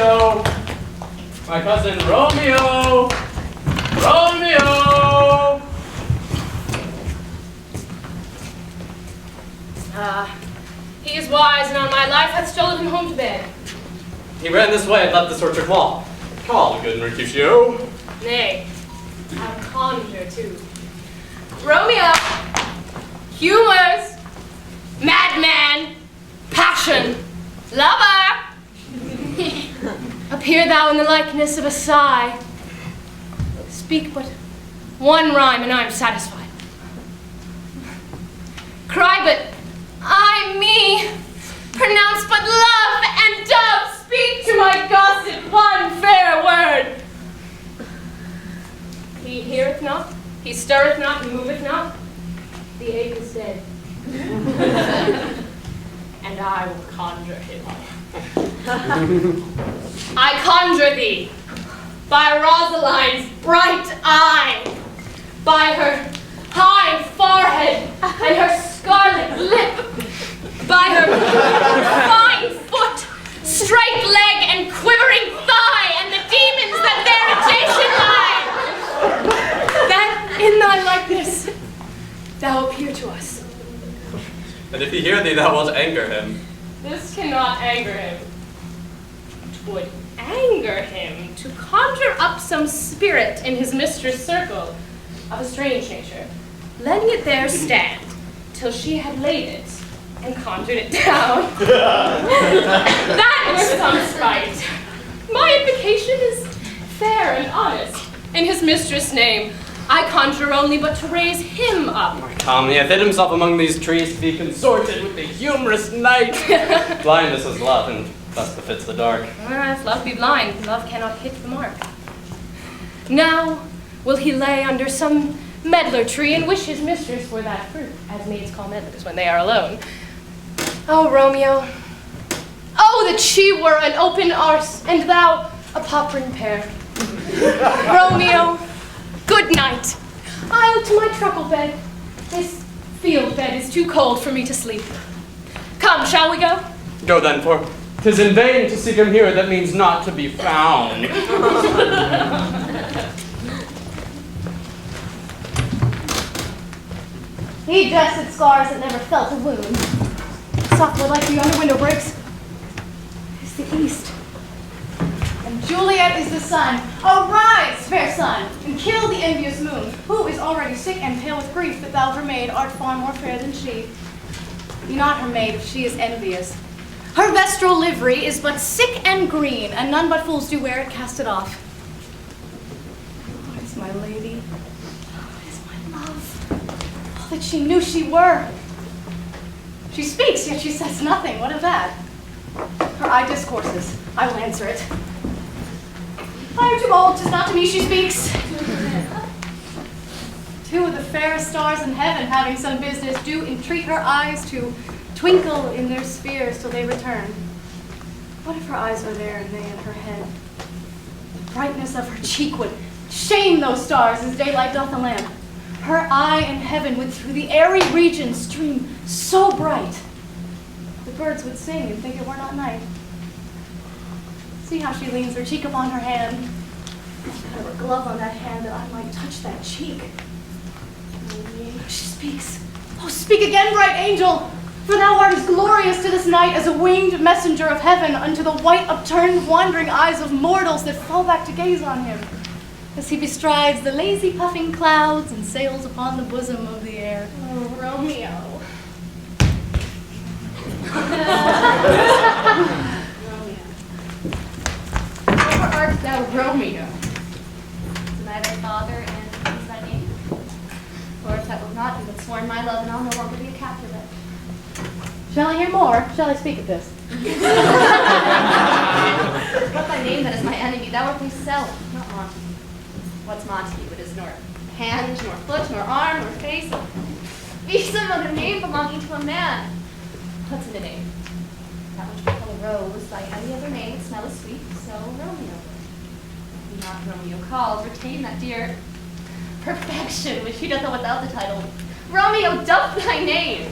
Romeo! My cousin Romeo! Romeo! He is wise, and on my life hath stolen him home to bed. He ran this way and left this orchard wall. Call, good Mercutio. Nay, I'll conjure too. Romeo, humors, madman, passion, lover. Appear thou in the likeness of a sigh. Speak but one rhyme, and I am satisfied. Cry but I me. Pronounce but love and dove. Speak to my gossip one fair word. He heareth not, he stirreth not, he moveth not. The ape is dead. And I will conjure him. I conjure thee by Rosaline's bright eye, by her high forehead and her scarlet lip, by her fine foot, straight leg, and quivering thigh, and the demons that therein lie, that in thy likeness thou appear to us. And if he hear thee, thou wilt anger him. This cannot anger him. 'Twould anger him to conjure up some spirit in his mistress' circle of a strange nature, letting it there stand till she had laid it and conjured it down. That were some spite. My invocation is fair and honest. In his mistress' name, I conjure only but to raise him up. Come, he hath hid himself among these trees to be consorted with the humorous knight. Blindness is love, and thus befits the dark. If love be blind, love cannot hit the mark. Now will he lay under some medlar tree and wish his mistress for that fruit, as maids call medlars when they are alone. Oh, Romeo, oh, that she were an open arse, and thou a poprin pear. Romeo, good night. I'll to my truckle bed. This field bed is too cold for me to sleep. Come, shall we go? Go then, for 'tis in vain to seek him here that means not to be found. He dressed scars that never felt a wound. Softly like the yonder window breaks is the east. And Juliet is the sun. Arise, fair sun, and kill the envious moon, who is already sick and pale with grief that thou, her maid, art far more fair than she. Be not her maid if she is envious. Her vestal livery is but sick and green, and none but fools do wear it, cast it off. What is my lady? What is my love? Oh, that she knew she were. She speaks, yet she says nothing. What of that? Her eye discourses. I will answer it. I am too old, 'tis not to me she speaks. Two of the fairest stars in heaven, having some business, do entreat her eyes to twinkle in their spheres till they return. What if her eyes are there and they in her head? The brightness of her cheek would shame those stars as daylight doth a lamp. Her eye in heaven would through the airy region stream so bright, the birds would sing and think it were not night. See how she leans her cheek upon her hand. I'd have a glove on that hand that I might touch that cheek. She speaks. Oh, speak again, bright angel, for thou art as glorious to this night as a winged messenger of heaven unto the white upturned wandering eyes of mortals that fall back to gaze on him, as he bestrides the lazy puffing clouds and sails upon the bosom of the air. Oh, Romeo. Or art thou Romeo? Am I thy father and is thy name? Or if that were not, you have sworn my love and I'll no longer be a captive. Shall I hear more? Shall I speak of this? What thy name that is my enemy? Thou art myself, not Montague. What's Montague? It is nor hand, nor foot, nor arm, nor face. Be some other name belonging to a man. What's in the name? That which we call a rose, by any other name it smell is sweet, so Romeo. Be not Romeo called, retain that dear perfection which he doth know without the title. Romeo, doff thy name,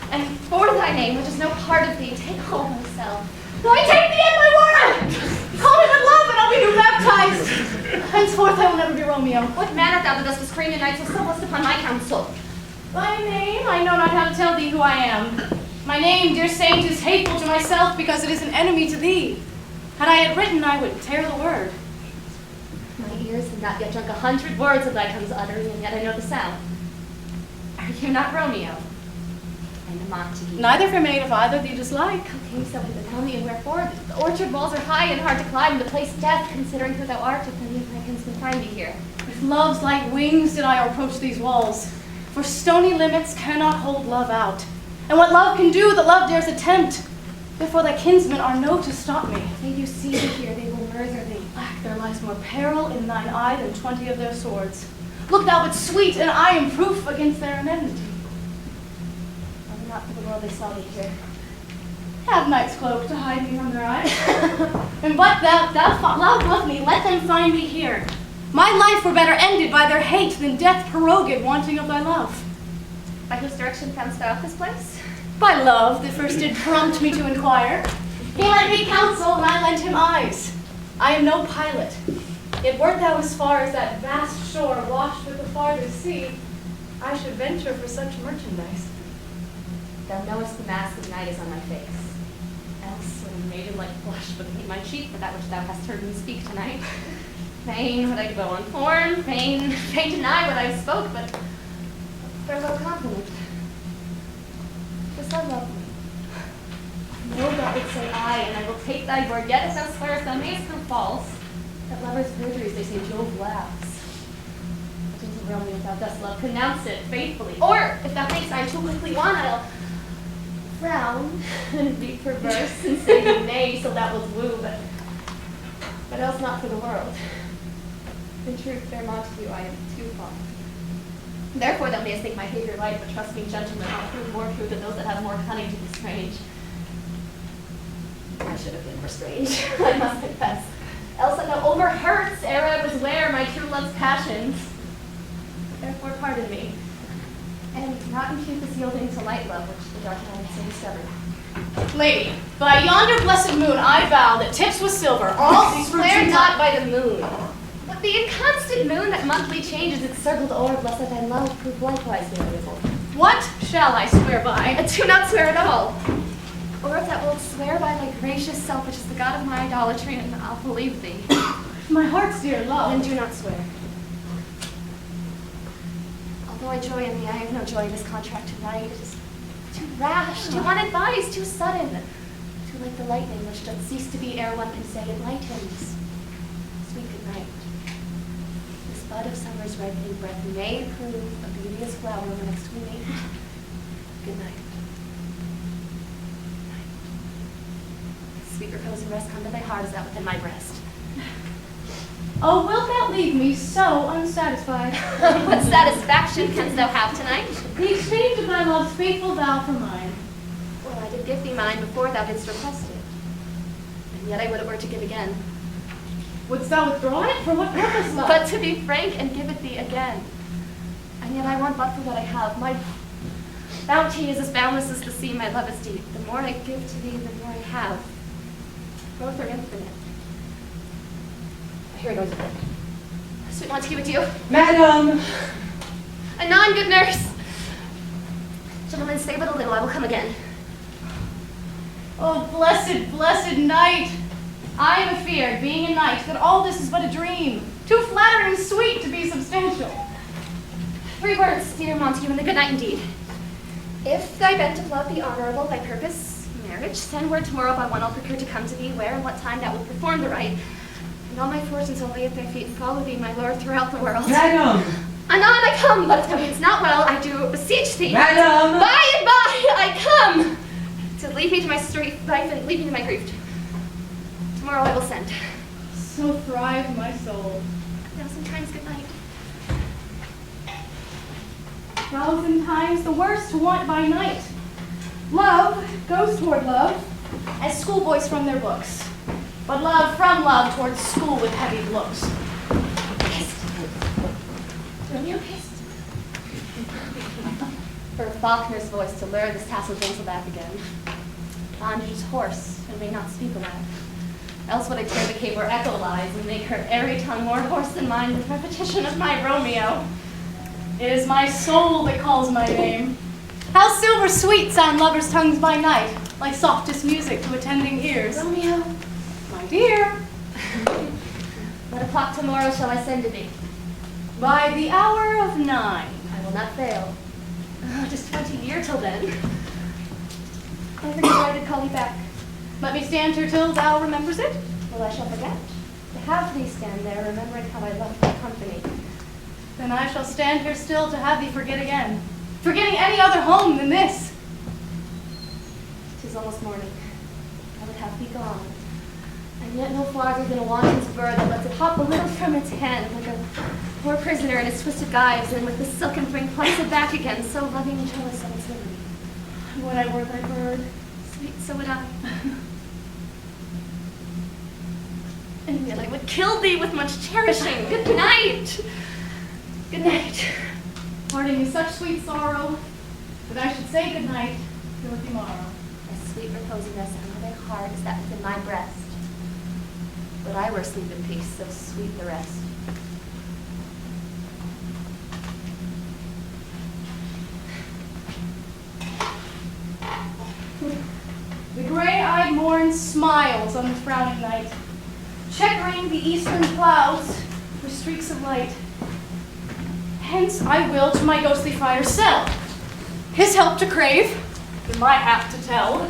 and for thy name, which is no part of thee, take hold myself. Though I take thee at my word! Call me henceforth I will never be Romeo. What man art thou that dost disclaim the knights so blessed upon my counsel? Thy name, I know not how to tell thee who I am. My name, dear saint, is hateful to myself because it is an enemy to thee. Had I it written, I would tear the word. My ears have not yet drunk 100 words of thy tongue's uttering, and yet I know the sound. Are you not Romeo? And a Montague? Neither fair maid, if either thee dislike. Okay, so hither tell me, and wherefore? The orchard walls are high and hard to climb, the place death, considering who thou art, if any of my kinsmen find thee here. With love's light wings did I approach these walls, for stony limits cannot hold love out. And what love can do, that love dares attempt. Therefore thy kinsmen are no to stop me. If they do see thee here, they will murder thee. Alack, there lies more peril in thine eye than 20 of their swords. Look thou but sweet, and I am proof against their enmity. Whether not for the world they saw thee here. Have knight's cloak to hide me from their eyes. And but thou love love me, let them find me here. My life were better ended by their hate than death prorogued wanting of thy love. By whose direction foundst thou this place? By love that first did prompt me to inquire. He lent me counsel, and I lent him eyes. I am no pilot. Yet wert thou as far as that vast shore washed with the farthest sea, I should venture for such merchandise. Thou knowest the mask of night is on my face. Else would a maiden like blush would paint my cheek for that which thou hast heard me speak tonight. Fain would I go unformed, fain deny what I spoke, but farewell compliment. Dost thou love me? No, thou would say aye, and I will take thy word, yet if thou swearest thou mayest prove false. At lovers' perjuries they say Jove laughs. But gentle Romeo, if thou dost love, pronounce it faithfully. Or, if thou thinkst I am too quickly won, I'll frown and be perverse and say thee nay, so thou wilt woo, but else not for the world. In truth, fair Montague, I am too fond. Therefore thou mayest think my behavior light, but trust me, gentlemen, I'll prove more true than those that have more cunning to be strange. I should have been more strange, I must confess. Else I know overhurts ere I was ware my true love's passions. Therefore pardon me, and not impute this yielding to light love, which the dark night so discovered. Lady, by yonder blessed moon I vow that tips with silver all these fruits Swear and not by the moon. But the inconstant moon that monthly changes its circled orb, lest thy love prove likewise variable. What shall I swear by? Do not swear at all. Or if thou wilt swear by thy gracious self, which is the god of my idolatry, and I'll believe thee. My heart's dear love. Then do not swear. Although I joy in thee, I have no joy in this contract tonight. It is too rash, too unadvised, too sudden. Too like the lightning which doth cease to be ere one can say it lightens. Sweet good night. This bud of summer's ripening breath may prove a beauteous flower when next we meet. Good night. Sweet repose and rest come to thy heart as that within my breast. Oh, wilt thou leave me so unsatisfied? What satisfaction canst thou have tonight? The exchange of thy love's faithful vow for mine. Well, I did give thee mine before thou didst request it. And yet I would it were to give again. Wouldst thou withdraw it? For what purpose, love? But to be frank and give it thee again. And yet I want but for what I have. My bounty is as boundless as the sea, my love is deep. The more I give to thee, the more I have. Both are infinite. Here goes a book. Sweet Montague, with you. Madam! Anon, good nurse. Gentlemen, stay but a little, I will come again. Oh, blessed, blessed night! I am afeard, being a knight, that all this is but a dream, too flattering and sweet to be substantial. 3 words, dear Montague, and the good night indeed. If thy bent of love be honorable, thy purpose marriage, send word tomorrow by one I'll procure to come to thee, where and what time thou wilt perform the rite, and all my fortunes will lay at thy feet and follow thee, my lord, throughout the world. Madam! Anon I come, but if thou meanest not well, I do beseech thee. Madam! By and by I come to leave me to my straight life and leave me to my grief. Tomorrow I will send. So thrive my soul. 1,000 times good night. 1,000 times the worst to want by night. Love goes toward love, as schoolboys from their books. But love from love towards school with heavy looks. Romeo kissed. For Faulkner's voice to lure this tassel gentle back again. Bondage is hoarse and may not speak aloud. Else would I tear the cave where echo lies and make her airy tongue more hoarse than mine with repetition of my Romeo. It is my soul that calls my name. How silver sweet sound lovers' tongues by night, like softest music to attending ears. Romeo, My dear, what o'clock tomorrow shall I send to thee? by the hour of 9. I will not fail. Oh, 'tis 20 year till then. I forget I did call thee back. Let me stand here till thou remembers it. Well, I shall forget. To have thee stand there, remembering how I loved thy company. Then I shall stand here still to have thee forget again, forgetting any other home than this. 'Tis almost morning. I would have thee gone. And yet no farther than a wanton's bird that lets it hop a little from its hand, like a poor prisoner in its twisted gyves, and with the silken bring plucks it back again, so loving and jealous of its liberty. Would I were thy bird. Sweet, so would I. And yet I would kill thee with much cherishing. Good night. Good night. Parting is such sweet sorrow, that I should say good night till tomorrow. As sweet reposiness and loving heart is that within my breast. But I were sleep in peace, so sweet the rest. The gray-eyed morn smiles on the frowning night, checkering the eastern clouds with streaks of light. Hence I will to my ghostly friar's cell, his help to crave, and my hap to tell.